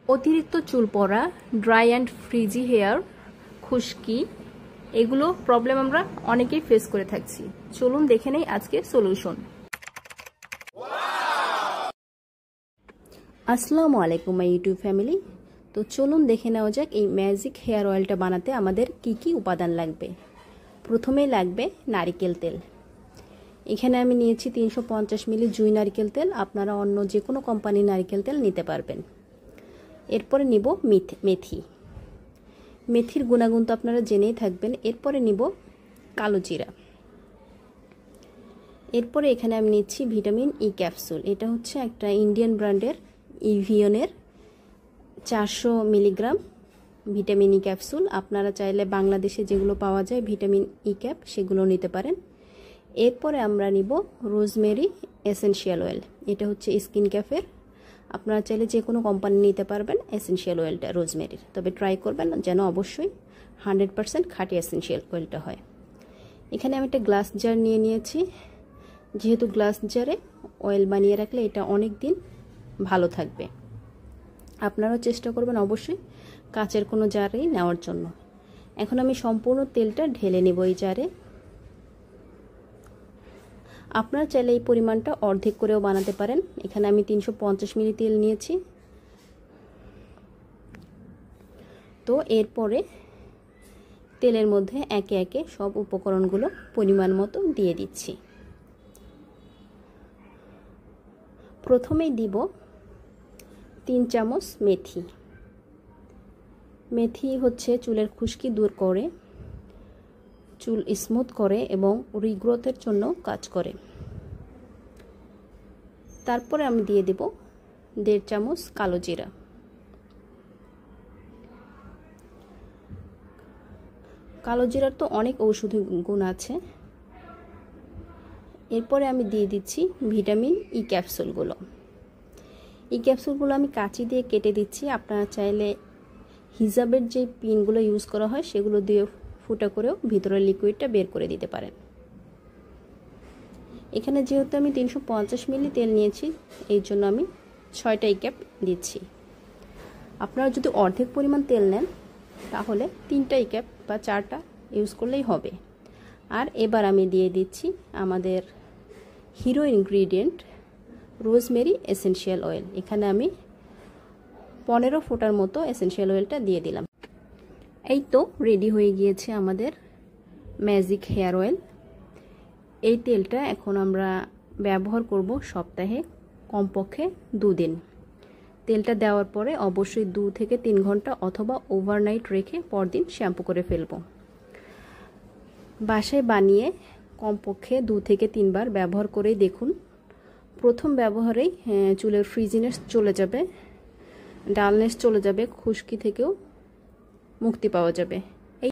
অতিরিক্ত চুল পড়া, ড্রাই অ্যান্ড ফ্রিজি হেয়ার, খুশকি, এগুলো প্রবলেম আমরা অনেকেই ফেস করে থাকছি। চলুন দেখে নেই আজকে সলিউশন। আসসালামু আলাইকুম মাই ইউটিউব ফ্যামিলি। তো চলুন দেখে নেওয়া যাক এই ম্যাজিক হেয়ার অয়েলটা বানাতে আমাদের কি কি উপাদান লাগবে। প্রথমেই লাগবে নারিকেল তেল। এখানে আমি নিয়েছি 350 মিলি জুই নারিকেল তেল। আপনারা অন্য যে কোনো কোম্পানির নারিকেল তেল নিতে পারবেন। এরপরে নিব মেথি। মেথির গুণাগুণ তো আপনারা জেনেই থাকবেন। এরপরে নিব কালো জিরা। এরপরে এখানে আমি নিচ্ছি ভিটামিন ই ক্যাপসুল। এটা হচ্ছে একটা ইন্ডিয়ান ব্র্যান্ডের ইভিয়নের 400 মিলিগ্রাম ভিটামিন ই ক্যাপসুল। আপনারা চাইলে বাংলাদেশে যেগুলো পাওয়া যায় ভিটামিন ই ক্যাপ সেগুলো নিতে পারেন। এরপরে আমরা নিব রোজমেরি এসেনশিয়াল অয়েল। এটা হচ্ছে স্কিন ক্যাফের। আপনারা চাইলে যে কোনো কোম্পানি নিতে পারবেন এসেনশিয়াল অয়েলটা রোজমেরির, তবে ট্রাই করবেন যেন অবশ্যই 100% খাঁটি এসেনশিয়াল অয়েলটা হয়। এখানে আমি একটা গ্লাস জার নিয়ে নিয়েছি। যেহেতু গ্লাস জারে অয়েল বানিয়ে রাখলে এটা অনেক দিন ভালো থাকবে। আপনারাও চেষ্টা করবেন অবশ্যই কাচের কোনো জারেই নেওয়ার জন্য। এখন আমি সম্পূর্ণ তেলটা ঢেলে নেব এই জারে। আপনারা চাইলে এই পরিমাণটা অর্ধেক করেও বানাতে পারেন। এখানে আমি 350 মিলি তেল নিয়েছি। তো এরপরে তেলের মধ্যে একে একে সব উপকরণগুলো পরিমাণ মতো দিয়ে দিচ্ছি। প্রথমেই দিব 3 চামচ মেথি। মেথি হচ্ছে চুলের খুশকি দূর করে, চুল স্মুথ করে এবং রিগ্রোথের জন্য কাজ করে। তারপরে আমি দিয়ে দেব 1.5 চামচ কালো জিরা। কালো জিরার তো অনেক ঔষধি গুণ আছে। এরপরে আমি দিয়ে দিচ্ছি ভিটামিন ই ক্যাপসুলগুলো। এই ক্যাপসুলগুলো আমি কাঁচি দিয়ে কেটে দিচ্ছি। আপনারা চাইলে হিজাবের যে পিনগুলো ইউজ করা হয় সেগুলো দিয়ে ফুটা করেও ভিতরের লিকুইডটা বের করে দিতে পারেন। এখানে যেহেতু আমি 350 মিলি তেল নিয়েছি এই জন্য আমি 6টা ই ক্যাপ দিচ্ছি। আপনারা যদি অর্ধেক পরিমাণ তেল নেন তাহলে 3টা ই ক্যাপ বা 4টা ইউজ করলেই হবে। আর এবার আমি দিয়ে দিচ্ছি আমাদের hero ingredient rosemary essential oil. এখানে আমি 15 ফোঁটার মতো এসেনশিয়াল অয়েলটা দিয়ে দিলাম। এই তো রেডি হয়ে গিয়েছে আমাদের ম্যাজিক হেয়ার অয়েল। এই তেলটা এখন আমরা ব্যবহার করব সপ্তাহে কমপক্ষে 2 দিন। তেলটা দেওয়ার পরে অবশ্যই 2 থেকে 3 ঘন্টা অথবা ওভারনাইট রেখে পরদিন শ্যাম্পু করে ফেলব। বাসায় বানিয়ে কমপক্ষে 2 থেকে 3 বার ব্যবহার করেই দেখুন। প্রথম ব্যবহারেই চুলের ফ্রিজিনেস চলে যাবে, ডালনেস চলে যাবে, খুশকি থেকেও মুক্তি পাওয়া যাবে।